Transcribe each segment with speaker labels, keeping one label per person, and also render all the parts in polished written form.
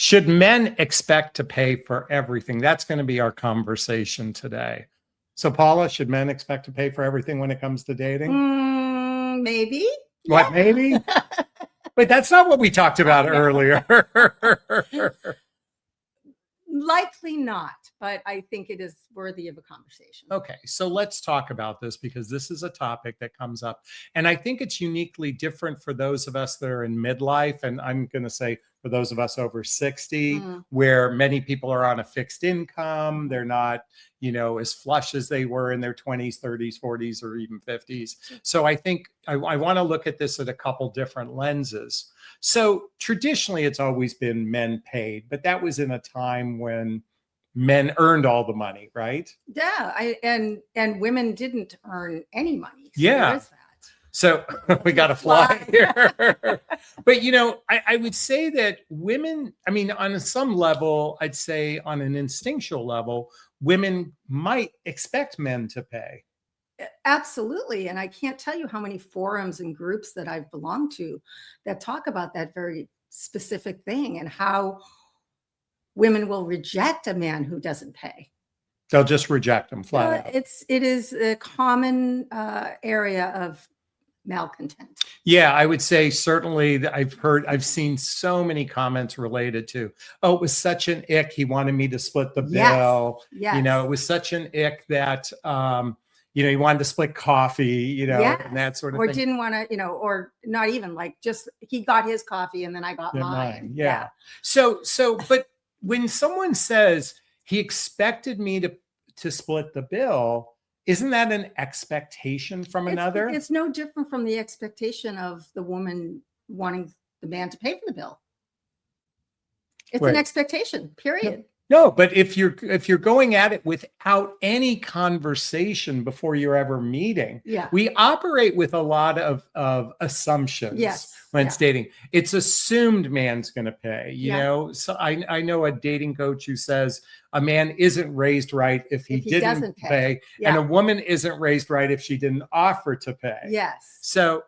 Speaker 1: Should men expect to pay for everything? That's going to be our conversation today. So, Paula, should men expect to pay for everything when it comes to dating?
Speaker 2: Maybe.
Speaker 1: What, maybe? Wait, that's not what we talked about earlier.
Speaker 2: Likely not, but I think it is worthy of a conversation.
Speaker 1: Okay, so let's talk about this because this is a topic that comes up. And I think it's uniquely different for those of us that are in midlife. And I'm going to say for those of us over 60, where many people are on a fixed income. They're not, as flush as they were in their 20s, 30s, 40s, or even 50s. So I think I want to look at this at a couple different lenses. So traditionally, it's always been men paid, but that was in a time when men earned all the money, right?
Speaker 2: Yeah, and women didn't earn any money. So
Speaker 1: yeah.
Speaker 2: There is that.
Speaker 1: So we got to fly here. But, I would say that women, on some level, I'd say on an instinctual level, women might expect men to pay.
Speaker 2: Absolutely. And I can't tell you how many forums and groups that I've belonged to that talk about that very specific thing and how women will reject a man who doesn't pay.
Speaker 1: They'll just reject him flat out.
Speaker 2: It is a common area of malcontent.
Speaker 1: Yeah, I would say certainly I've seen so many comments related to, oh, it was such an ick. He wanted me to split the bill.
Speaker 2: Yes.
Speaker 1: It was such an ick that, he wanted to split coffee, and that sort of thing.
Speaker 2: Or didn't want to, or not even just he got his coffee and then I got mine.
Speaker 1: Yeah. So, but when someone says he expected me to split the bill, isn't that an expectation from another?
Speaker 2: It's no different from the expectation of the woman wanting the man to pay for the bill. It's an expectation, period.
Speaker 1: No, but if you're going at it without any conversation before you're ever meeting, we operate with a lot of assumptions when it's dating. It's assumed man's going to pay, you know. So I know a dating coach who says a man isn't raised right if he didn't pay, and a woman isn't raised right if she didn't offer to pay.
Speaker 2: Yes.
Speaker 1: So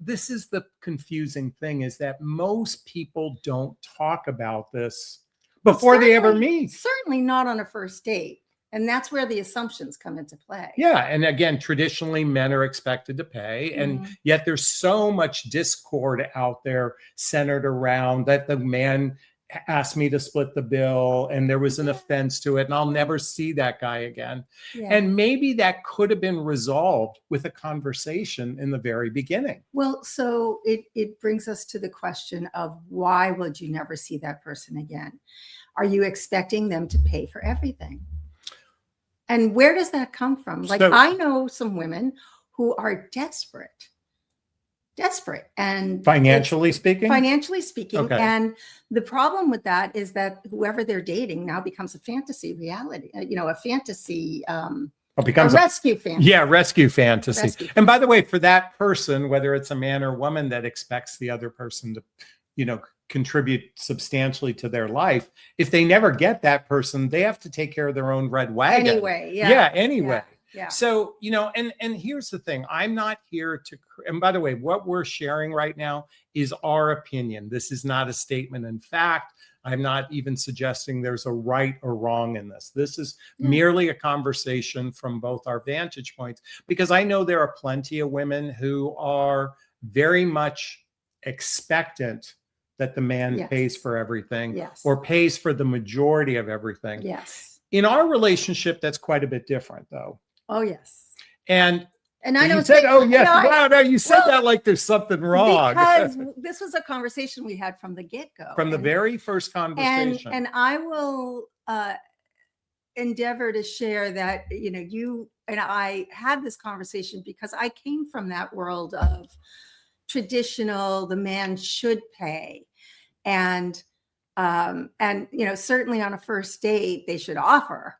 Speaker 1: this is the confusing thing, is that most people don't talk about this before they ever meet.
Speaker 2: Certainly not on a first date. And that's where the assumptions come into play.
Speaker 1: Yeah. And again, traditionally men are expected to pay. And yet there's so much discord out there centered around that the man asked me to split the bill and there was an offense to it and I'll never see that guy again. And maybe that could have been resolved with a conversation in the very beginning.
Speaker 2: Well, so it brings us to the question of why would you never see that person again? Are you expecting them to pay for everything? And where does that come from? I know some women who are desperate and
Speaker 1: financially speaking.
Speaker 2: Okay. And the problem with that is that whoever they're dating now becomes a fantasy reality, a fantasy,
Speaker 1: becomes
Speaker 2: a rescue fantasy.
Speaker 1: Yeah, rescue fantasy. And by the way, for that person, whether it's a man or woman that expects the other person to, contribute substantially to their life, if they never get that person, they have to take care of their own red wagon.
Speaker 2: Anyway.
Speaker 1: Yeah. So, and here's the thing. I'm not here to, and by the way, what we're sharing right now is our opinion. This is not a statement in fact. I'm not even suggesting there's a right or wrong in this. This is merely a conversation from both our vantage points, because I know there are plenty of women who are very much expectant that the man pays for everything or pays for the majority of everything.
Speaker 2: Yes.
Speaker 1: In our relationship, that's quite a bit different though.
Speaker 2: Oh, yes.
Speaker 1: And
Speaker 2: I don't
Speaker 1: say, oh, yes. No, you said that like there's something wrong.
Speaker 2: Because this was a conversation we had from the get-go.
Speaker 1: From the very first conversation.
Speaker 2: And I will endeavor to share that, you and I had this conversation because I came from that world of traditional, the man should pay. And certainly on a first date, they should offer.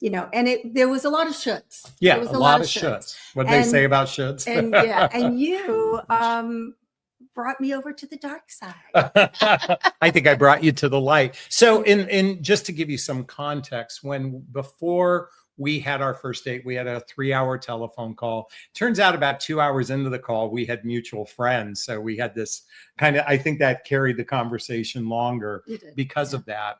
Speaker 2: And there was a lot of shoths.
Speaker 1: Yeah, a lot of shoulds. What they say about shoulds.
Speaker 2: And you brought me over to the dark side.
Speaker 1: I think I brought you to the light. So in just to give you some context, before we had our first date. We had a 3-hour telephone call. Turns out about 2 hours into the call, we had mutual friends. So we had this kind of, I think that carried the conversation longer because of that.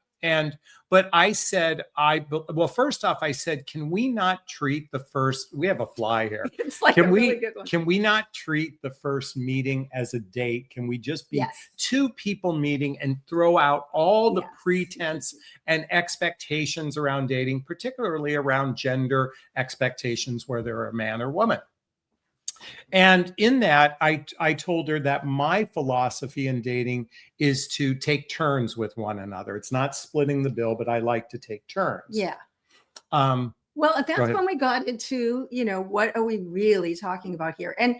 Speaker 1: But I said, well, first off, I said, can we not treat the first, we have a fly here.
Speaker 2: It's like
Speaker 1: Can
Speaker 2: a
Speaker 1: we,
Speaker 2: really good one.
Speaker 1: can we not treat the first meeting as a date? Can we just be
Speaker 2: Yes.
Speaker 1: two people meeting and throw out all the
Speaker 2: Yes.
Speaker 1: pretense and expectations around dating, particularly around gender expectations, whether they're a man or woman? And in that, I told her that my philosophy in dating is to take turns with one another. It's not splitting the bill, but I like to take turns.
Speaker 2: Yeah.
Speaker 1: Um,
Speaker 2: Well,
Speaker 1: Go
Speaker 2: that's
Speaker 1: ahead.
Speaker 2: when we got into, what are we really talking about here? And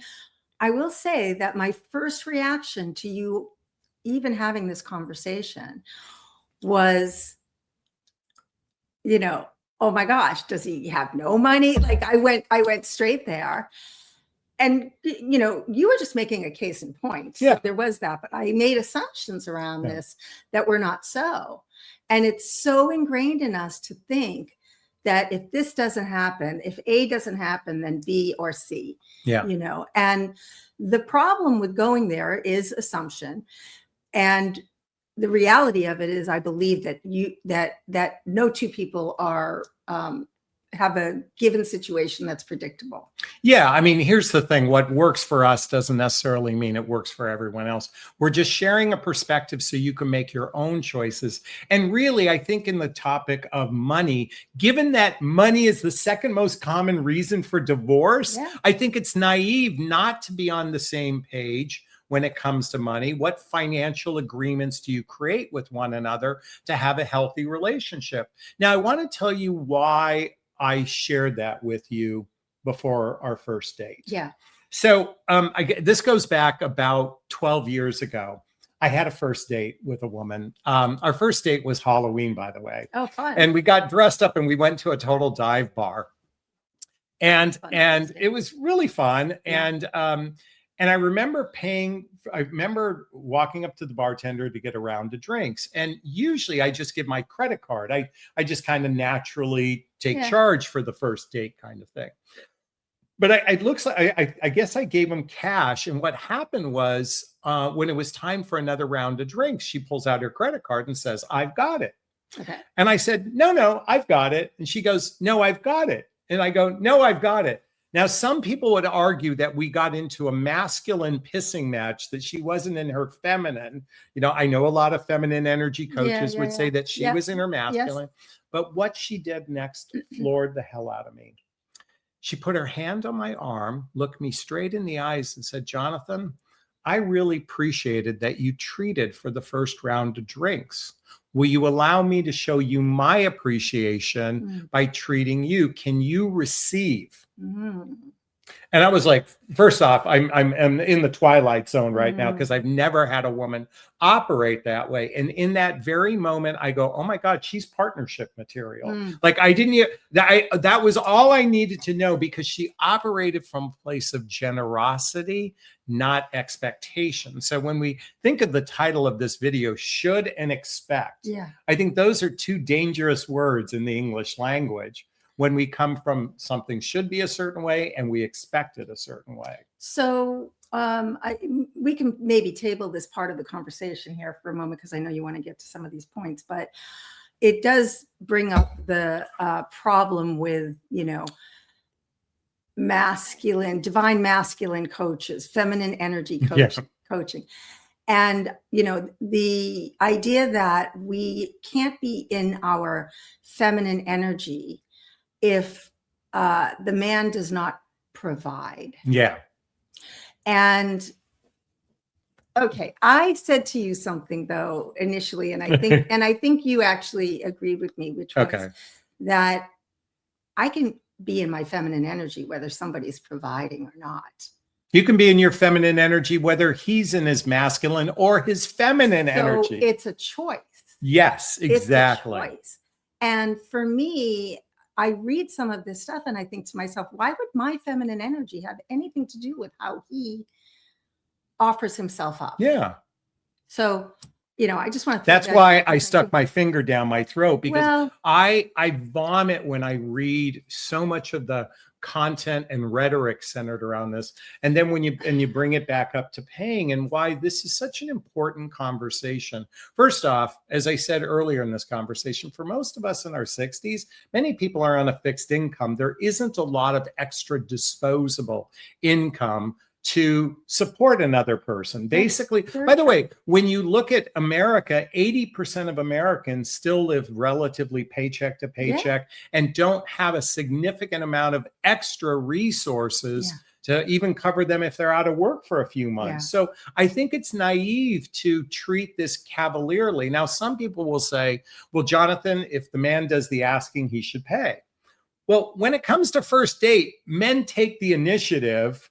Speaker 2: I will say that my first reaction to you even having this conversation was, oh my gosh, does he have no money? Like I went straight there. And you were just making a case in point.
Speaker 1: Yeah.
Speaker 2: So there was that, but I made assumptions around
Speaker 1: Yeah.
Speaker 2: this that were not so. And it's so ingrained in us to think that if this doesn't happen, if A doesn't happen, then B or C.
Speaker 1: Yeah.
Speaker 2: And the problem with going there is assumption. And the reality of it is, I believe that no two people are have a given situation that's predictable.
Speaker 1: Yeah. I mean, here's the thing. What works for us doesn't necessarily mean it works for everyone else. We're just sharing a perspective so you can make your own choices. And really, I think in the topic of money, given that money is the second most common reason for divorce,
Speaker 2: Yeah.
Speaker 1: I think it's naive not to be on the same page when it comes to money. What financial agreements do you create with one another to have a healthy relationship? Now, I want to tell you why I shared that with you before our first date.
Speaker 2: Yeah.
Speaker 1: So this goes back about 12 years ago. I had a first date with a woman. Our first date was Halloween, by the way.
Speaker 2: Oh, fun.
Speaker 1: And we got dressed up and we went to a total dive bar. And
Speaker 2: Fun
Speaker 1: it was really fun.
Speaker 2: Yeah.
Speaker 1: And I remember walking up to the bartender to get a round of drinks. And usually I just give my credit card. I just kind of naturally take charge for the first date kind of thing. But it looks like I guess I gave him cash. And what happened was when it was time for another round of drinks, she pulls out her credit card and says, "I've got it."
Speaker 2: Okay.
Speaker 1: And I said, no, I've got it. And she goes, "No, I've got it." And I go, "No, I've got it." Now, some people would argue that we got into a masculine pissing match, that she wasn't in her feminine. I know a lot of feminine energy coaches would say that she was in her masculine. But what she did next floored the hell out of me. She put her hand on my arm, looked me straight in the eyes and said, "Jonathan, I really appreciated that you treated for the first round of drinks. Will you allow me to show you my appreciation by treating you? Can you receive?"
Speaker 2: Mm.
Speaker 1: And I was like, first off, I'm in the twilight zone right now because I've never had a woman operate that way. And in that very moment, I go, "Oh my God, she's partnership material." Like that was all I needed to know, because she operated from a place of generosity, not expectation. So when we think of the title of this video, should and expect, I think those are two dangerous words in the English language when we come from something should be a certain way and we expect it a certain way.
Speaker 2: So we can maybe table this part of the conversation here for a moment, because I know you want to get to some of these points, but it does bring up the problem with, divine masculine coaches, feminine energy coaching. And, the idea that we can't be in our feminine energy if the man does not provide.
Speaker 1: Yeah.
Speaker 2: And okay, I said to you something though initially, and I think you actually agreed with me, which was that I can be in my feminine energy whether somebody's providing or not.
Speaker 1: You can be in your feminine energy whether he's in his masculine or his feminine energy.
Speaker 2: It's a choice.
Speaker 1: Yes, exactly.
Speaker 2: It's a choice. And for me, I read some of this stuff and I think to myself, why would my feminine energy have anything to do with how he offers himself up?
Speaker 1: Yeah.
Speaker 2: So, I just want to.
Speaker 1: That's why I stuck my finger down my throat, because
Speaker 2: Well,
Speaker 1: I vomit when I read so much of the content and rhetoric centered around this. And then when you bring it back up to paying, and why this is such an important conversation. First off, as I said earlier in this conversation, for most of us in our 60s, many people are on a fixed income. There isn't a lot of extra disposable income to support another person. Basically, by the way, when you look at America, 80% of Americans still live relatively paycheck to paycheck and don't have a significant amount of extra resources to even cover them if they're out of work for a few months. So I think it's naive to treat this cavalierly. Now, some people will say, well, Jonathan, if the man does the asking, he should pay. Well, when it comes to first date, men take the initiative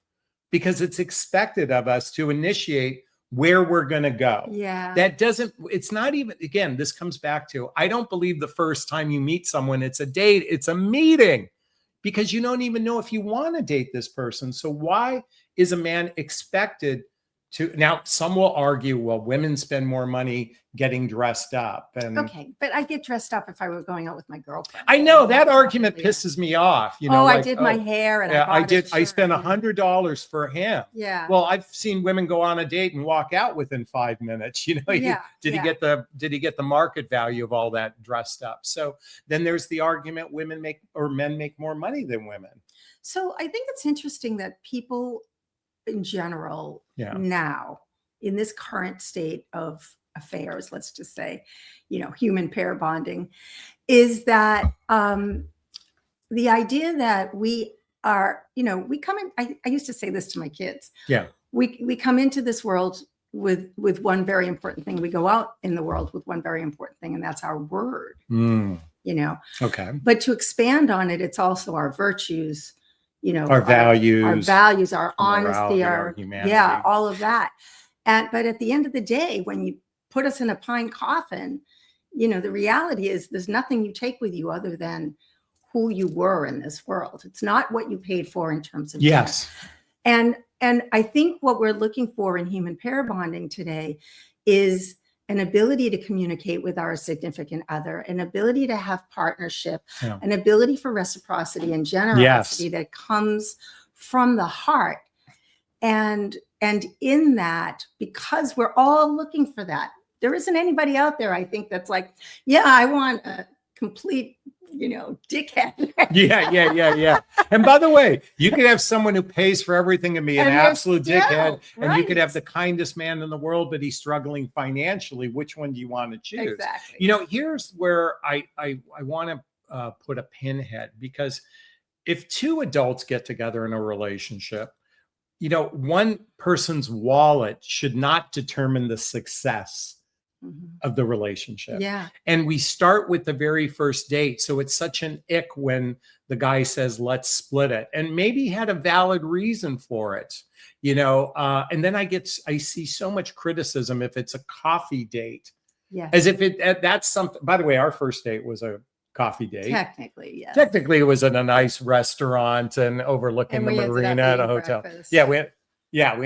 Speaker 1: because it's expected of us to initiate where we're going to go. That doesn't, it's not even, again, this comes back to, I don't believe the first time you meet someone, it's a date, it's a meeting, because you don't even know if you want to date this person. So why is a man expected to, now some will argue, well, women spend more money getting dressed up. And
Speaker 2: okay, but I get dressed up if I were going out with my girlfriend.
Speaker 1: I know that argument pisses me off.
Speaker 2: I did my hair and
Speaker 1: I did. I spent $100 for him. Well, I've seen women go on a date and walk out within 5 minutes. Did he get the market value of all that dressed up? So then there's the argument men make more money than women.
Speaker 2: So I think it's interesting that people in general now, in this current state of affairs, let's just say, human pair bonding, is that the idea that we are, we come in, I used to say this to my kids. We come into this world with one very important thing. We go out in the world with one very important thing, and that's our word.
Speaker 1: Okay.
Speaker 2: But to expand on it, it's also our virtues,
Speaker 1: our values,
Speaker 2: our honesty, our humanity, all of that. But at the end of the day, when you put us in a pine coffin, the reality is there's nothing you take with you other than who you were in this world. It's not what you paid for in terms of dinner. And I think what we're looking for in human pair bonding today is an ability to communicate with our significant other, an ability to have partnership, an ability for reciprocity and generosity that comes from the heart. And in that, because we're all looking for that, there isn't anybody out there, I think, that's like, I want a complete, dickhead.
Speaker 1: Yeah. And by the way, you could have someone who pays for everything and be an absolute dickhead, and you could have the kindest man in the world, but he's struggling financially. Which one do you want to choose?
Speaker 2: Exactly.
Speaker 1: Here's where I want to put a pinhead, because if two adults get together in a relationship, one person's wallet should not determine the success of the relationship. And we start with the very first date. So it's such an ick when the guy says, let's split it. And maybe he had a valid reason for it, and then I see so much criticism if it's a coffee date, as if that's something. By the way, our first date was a coffee date.
Speaker 2: Technically, yes.
Speaker 1: Technically, it was in a nice restaurant and overlooking the marina at a hotel.
Speaker 2: Breakfast.
Speaker 1: We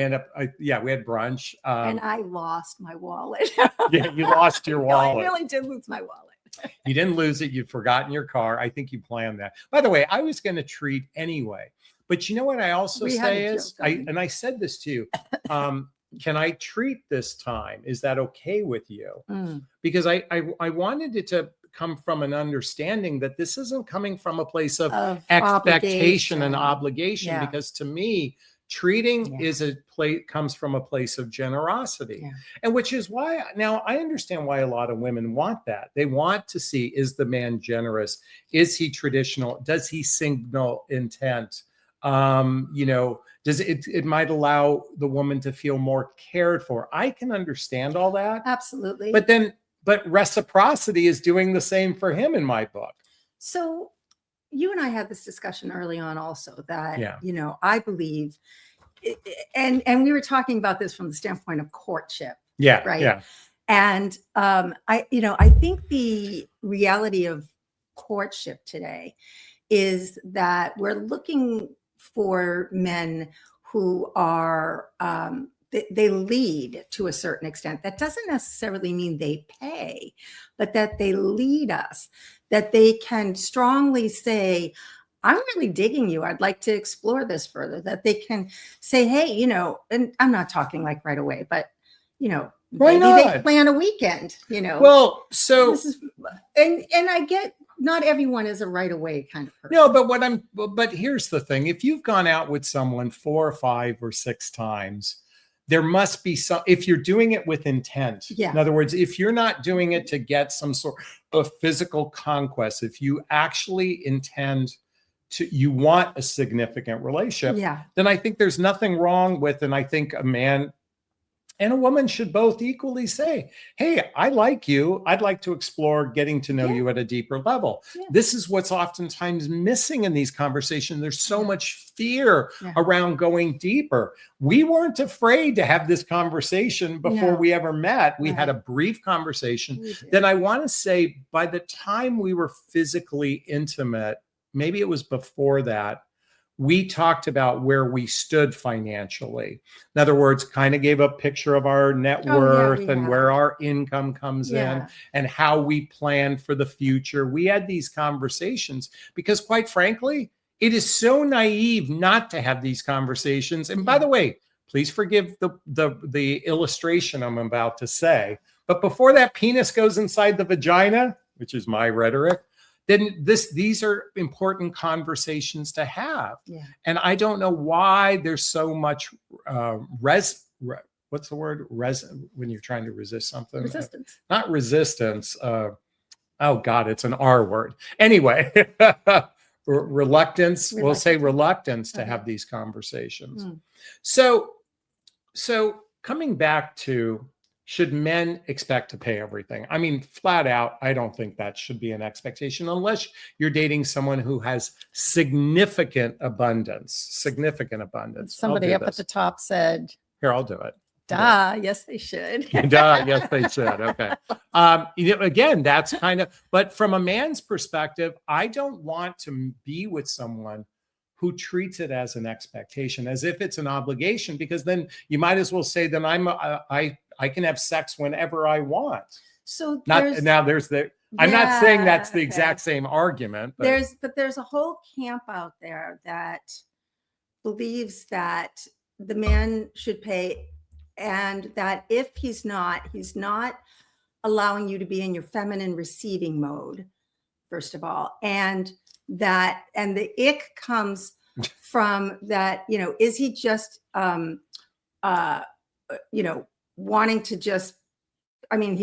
Speaker 1: ended up, we had brunch.
Speaker 2: And I lost my wallet.
Speaker 1: You lost your wallet.
Speaker 2: No, I really did lose my wallet.
Speaker 1: You didn't lose it. You'd forgotten your car. I think you planned that. By the way, I was going to treat anyway. But you know what I also say is, I said this to you, can I treat this time? Is that okay with you? Because I wanted it to come from an understanding that this isn't coming from a place of expectation and obligation, because to me, treating comes from a place of generosity, and which is why now I understand why a lot of women want that. They want to see, is the man generous? Is he traditional? Does he signal intent? Does it might allow the woman to feel more cared for. I can understand all that.
Speaker 2: Absolutely.
Speaker 1: But reciprocity is doing the same for him in my book.
Speaker 2: So you and I had this discussion early on also that, I believe, and we were talking about this from the standpoint of courtship. Right.
Speaker 1: Yeah.
Speaker 2: And I think the reality of courtship today is that we're looking for men who are, they lead to a certain extent. That doesn't necessarily mean they pay, but that they lead us, that they can strongly say, I'm really digging you. I'd like to explore this further. That they can say, hey, you know, and I'm not talking like right away, but, you know,
Speaker 1: Why
Speaker 2: maybe they
Speaker 1: not?
Speaker 2: plan a weekend, you know.
Speaker 1: Well, so
Speaker 2: this is, and I get not everyone is a right away kind of person.
Speaker 1: no, but here's the thing. If you've gone out with someone 4 or 5 or 6 times, there must be some, if you're doing it with intent.
Speaker 2: Yeah.
Speaker 1: In other words, if you're not doing it to get some sort of physical conquest, if you actually intend to, you want a significant relationship,
Speaker 2: Yeah.
Speaker 1: then I think there's nothing wrong with, and I think a man and a woman should both equally say, hey, I like you. I'd like to explore getting to know
Speaker 2: Yeah.
Speaker 1: you at a deeper level.
Speaker 2: Yeah.
Speaker 1: This is what's oftentimes missing in these conversations. There's so
Speaker 2: Yeah.
Speaker 1: much fear
Speaker 2: Yeah.
Speaker 1: around going deeper. We weren't afraid to have this conversation before
Speaker 2: No.
Speaker 1: we ever met. We had
Speaker 2: Right.
Speaker 1: a brief conversation.
Speaker 2: We do.
Speaker 1: Then I want to say by the time we were physically intimate, maybe it was before that, we talked about where we stood financially. In other words, kind of gave a picture of our net
Speaker 2: Oh, yeah,
Speaker 1: worth
Speaker 2: we
Speaker 1: and
Speaker 2: have.
Speaker 1: where our income comes in
Speaker 2: Yeah.
Speaker 1: and how we plan for the future. We had these conversations because, quite frankly, it is so naive not to have these conversations. And by the way, please forgive the illustration I'm about to say. But before that penis goes inside the vagina, which is my rhetoric, then these are important conversations to have.
Speaker 2: Yeah.
Speaker 1: And I don't know why there's so much what's the word? When you're trying to resist something?
Speaker 2: Resistance.
Speaker 1: Not resistance. Oh God, it's an R word. Anyway, reluctance. We'll say reluctance to have these conversations.
Speaker 2: Mm.
Speaker 1: So coming back to, should men expect to pay everything? I mean, flat out, I don't think that should be an expectation unless you're dating someone who has significant abundance.
Speaker 3: Somebody up at the top said,
Speaker 1: Here, I'll do it.
Speaker 3: duh, yes, they should.
Speaker 1: Duh, yes, they should. Okay. Again, that's kind of, but from a man's perspective, I don't want to be with someone who treats it as an expectation, as if it's an obligation, because then you might as well say, then I can have sex whenever I want.
Speaker 2: So
Speaker 1: I'm not saying that's the exact same argument, but
Speaker 2: there's a whole camp out there that believes that the man should pay, and that if he's not allowing you to be in your feminine receiving mode, first of all, and the ick comes from that, you know, is he just wanting to just, I mean,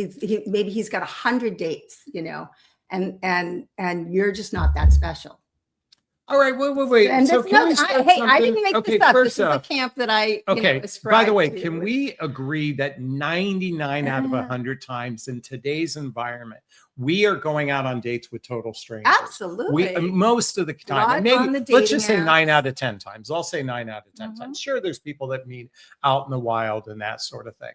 Speaker 2: maybe he's got 100 dates, you know, and you're just not that special.
Speaker 1: all right, wait.
Speaker 2: And
Speaker 1: So
Speaker 2: that's
Speaker 1: can we
Speaker 2: not,
Speaker 1: start
Speaker 2: I didn't make
Speaker 1: something?
Speaker 2: this up. This
Speaker 1: First
Speaker 2: is the
Speaker 1: off,
Speaker 2: camp that I
Speaker 1: okay. By the
Speaker 2: ascribe
Speaker 1: way,
Speaker 2: to.
Speaker 1: can we agree that 99 out of 100 times in today's environment, we are going out on dates with total strangers?
Speaker 2: Absolutely.
Speaker 1: Most of the time,
Speaker 2: Live on the
Speaker 1: maybe let's just say
Speaker 2: dating
Speaker 1: 9
Speaker 2: apps.
Speaker 1: out of 10 times. I'll say 9 out of 10
Speaker 2: Mhm.
Speaker 1: times. Sure, there's people that meet out in the wild and that sort of thing.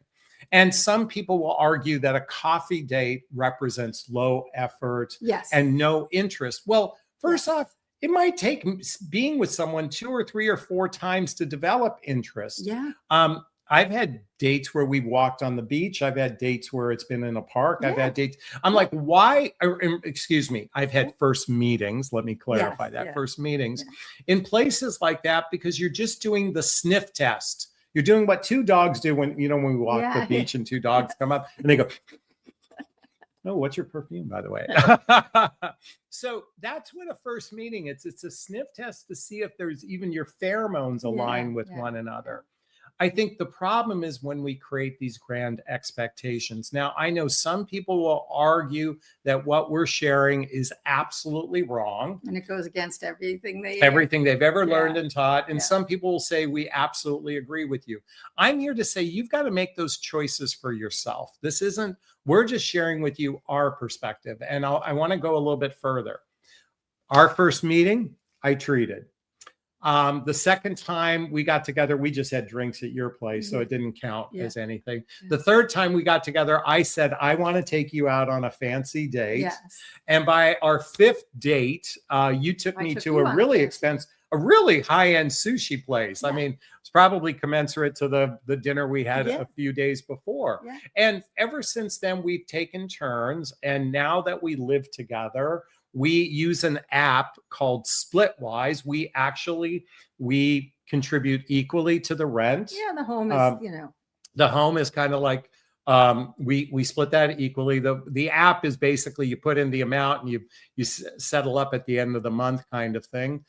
Speaker 1: And some people will argue that a coffee date represents low effort
Speaker 2: Yes.
Speaker 1: and no interest. Well, first off, it might take being with someone 2 or 3 or 4 times to develop interest.
Speaker 2: yeah.
Speaker 1: I've had dates where we've walked on the beach. I've had dates where it's been in a park. I've
Speaker 2: Yeah.
Speaker 1: had dates. I'm like, why? Excuse me. I've had first meetings. Let me clarify
Speaker 2: Yes,
Speaker 1: that.
Speaker 2: yeah.
Speaker 1: First meetings in places like that, because you're just doing the sniff test. You're doing what 2 dogs do when we walk
Speaker 2: Yeah.
Speaker 1: the beach and 2 dogs come up and they go, oh, what's your perfume, by the way? So that's what a first meeting, it's a sniff test to see if there's even your pheromones align with one another. I think the problem is when we create these grand expectations. Now, I know some people will argue that what we're sharing is absolutely wrong.
Speaker 2: And it goes against everything they've
Speaker 1: ever learned
Speaker 2: Yeah.
Speaker 1: and taught. And
Speaker 2: Yeah.
Speaker 1: some people will say, we absolutely agree with you. I'm here to say you've got to make those choices for yourself. We're just sharing with you our perspective. And I want to go a little bit further. Our first meeting, I treated. The second time we got together, we just had drinks at your place, so it didn't count as anything.
Speaker 2: Yeah.
Speaker 1: The third time we got together, I said, I want to take you out on a fancy date.
Speaker 2: Yes.
Speaker 1: And by our 5th date, you took
Speaker 2: I
Speaker 1: me
Speaker 2: took
Speaker 1: to
Speaker 2: you
Speaker 1: a
Speaker 2: on a
Speaker 1: really
Speaker 2: fancy-
Speaker 1: expensive. a really high-end sushi place. I
Speaker 2: Yeah.
Speaker 1: mean, it's probably commensurate to the dinner we had
Speaker 2: Yeah.
Speaker 1: a few days before.
Speaker 2: Yeah.
Speaker 1: And ever since then, we've taken turns. And now that we live together, we use an app called Splitwise. We contribute equally to the rent.
Speaker 2: Yeah, the home is,
Speaker 1: Um,
Speaker 2: you know.
Speaker 1: The home is kind of like we split that equally. The app is basically you put in the amount and you settle up at the end of the month kind of thing.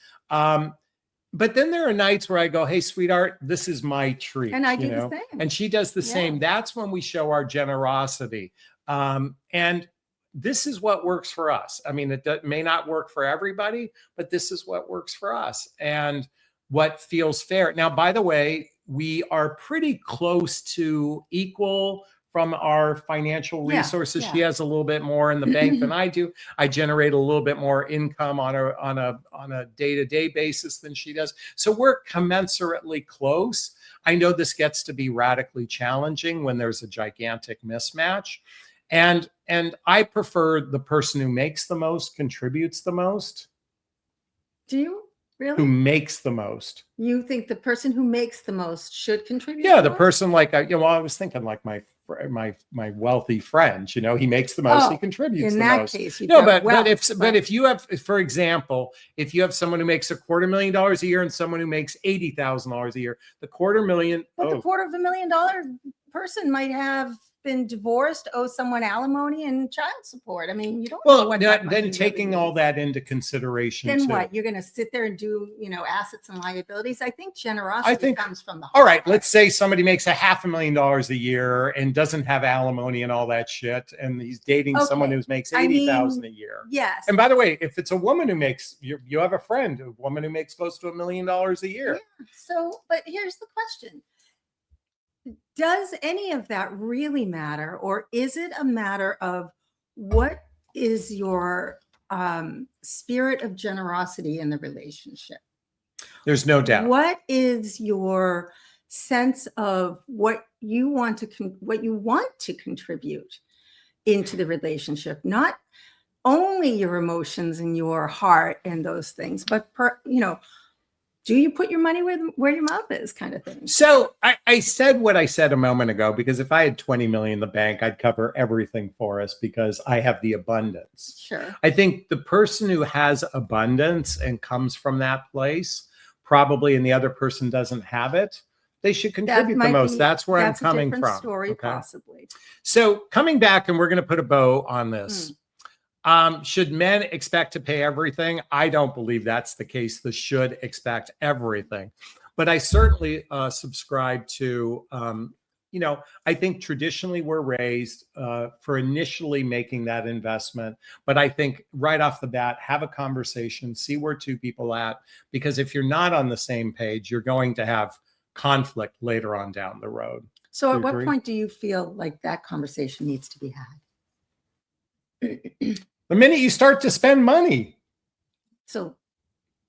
Speaker 1: But then there are nights where I go, hey, sweetheart, this is my treat.
Speaker 2: And I do
Speaker 1: you
Speaker 2: the
Speaker 1: know?
Speaker 2: same.
Speaker 1: And she does the
Speaker 2: Yeah.
Speaker 1: same. That's when we show our generosity. And this is what works for us. I mean, may not work for everybody, but this is what works for us and what feels fair. Now, by the way, we are pretty close to equal from our financial
Speaker 2: Yeah,
Speaker 1: resources.
Speaker 2: yeah.
Speaker 1: She has a little bit more in the bank than I do. I generate a little bit more income on a day-to-day basis than she does. So we're commensurately close. I know this gets to be radically challenging when there's a gigantic mismatch. And I prefer the person who makes the most, contributes the most,
Speaker 2: Do you
Speaker 1: who
Speaker 2: really?
Speaker 1: makes the most.
Speaker 2: You think the person who makes the most should contribute?
Speaker 1: Yeah, the
Speaker 2: more?
Speaker 1: person like I was thinking like my wealthy friend. You know, he makes the most, he
Speaker 2: Oh,
Speaker 1: contributes
Speaker 2: in
Speaker 1: the
Speaker 2: that
Speaker 1: most.
Speaker 2: case, you've
Speaker 1: No,
Speaker 2: got
Speaker 1: but if
Speaker 2: wealth,
Speaker 1: if you have, for example, if you have someone who makes $250,000 a year and someone who makes $80,000 a year, the $250,000.
Speaker 2: but the
Speaker 1: Oh,
Speaker 2: $250,000 person might have been divorced, owe someone alimony and child support. I mean, you don't know
Speaker 1: well,
Speaker 2: what that money
Speaker 1: then
Speaker 2: really
Speaker 1: taking all
Speaker 2: means.
Speaker 1: that into consideration.
Speaker 2: Then
Speaker 1: too.
Speaker 2: what? You're going to sit there and do, assets and liabilities. I think generosity
Speaker 1: think-
Speaker 2: comes from the
Speaker 1: All right,
Speaker 2: heart.
Speaker 1: let's say somebody makes $500,000 a year and doesn't have alimony and all that shit, and he's dating someone
Speaker 2: Okay.
Speaker 1: who makes
Speaker 2: I mean,
Speaker 1: 80,000 a year.
Speaker 2: Yes.
Speaker 1: And by the way, if it's a woman who makes, you have a friend, a woman who makes close to $1 million a year.
Speaker 2: Yeah. So, but here's the question. Does any of that really matter? Or is it a matter of what is your spirit of generosity in the relationship?
Speaker 1: There's no doubt.
Speaker 2: What is your sense of what you want to contribute into the relationship? Not only your emotions and your heart and those things, but do you put your money where your mouth is, kind of thing?
Speaker 1: So I said what I said a moment ago, because if I had 20 million in the bank, I'd cover everything for us because I have the abundance.
Speaker 2: Sure.
Speaker 1: I think the person who has abundance and comes from that place, probably, and the other person doesn't have it, they should contribute the
Speaker 2: might
Speaker 1: most.
Speaker 2: be-
Speaker 1: That's where I'm
Speaker 2: That's a
Speaker 1: coming
Speaker 2: different
Speaker 1: from.
Speaker 2: story,
Speaker 1: okay?
Speaker 2: possibly.
Speaker 1: So coming back, and we're going to put a bow on this. Should men expect to pay everything? I don't believe that's the case. The should expect everything. But I certainly subscribe to, I think traditionally we're raised for initially making that investment. But I think right off the bat, have a conversation, see where two people at. Because if you're not on the same page, you're going to have conflict later on down the road.
Speaker 2: So
Speaker 1: Do
Speaker 2: at
Speaker 1: you
Speaker 2: what
Speaker 1: agree?
Speaker 2: point do you feel like that conversation needs to be had?
Speaker 1: The minute you start to spend money,
Speaker 2: So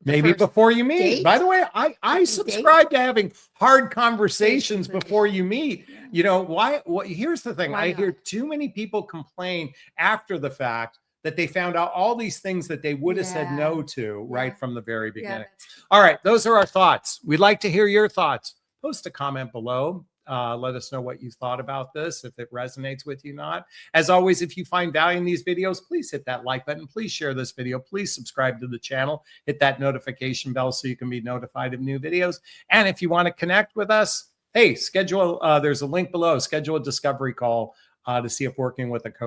Speaker 1: maybe
Speaker 2: first
Speaker 1: before you meet.
Speaker 2: date?
Speaker 1: By the way, I
Speaker 2: Date?
Speaker 1: subscribe to having hard conversations
Speaker 2: Face-to-face.
Speaker 1: before you meet.
Speaker 2: Yeah.
Speaker 1: You know, why? Here's the thing.
Speaker 2: Why
Speaker 1: I
Speaker 2: not?
Speaker 1: hear too many people complain after the fact that they found out all these things that they would have said
Speaker 2: Yeah.
Speaker 1: no to right
Speaker 2: Yeah.
Speaker 1: from the very
Speaker 2: yeah,
Speaker 1: beginning.
Speaker 2: that's true.
Speaker 1: All right, those are our thoughts. We'd like to hear your thoughts. Post a comment below. Let us know what you thought about this, if it resonates with you or not. As always, if you find value in these videos, please hit that like button. Please share this video. Please subscribe to the channel. Hit that notification bell so you can be notified of new videos. And if you want to connect with us, hey, there's a link below. Schedule a discovery call to see if working with a coach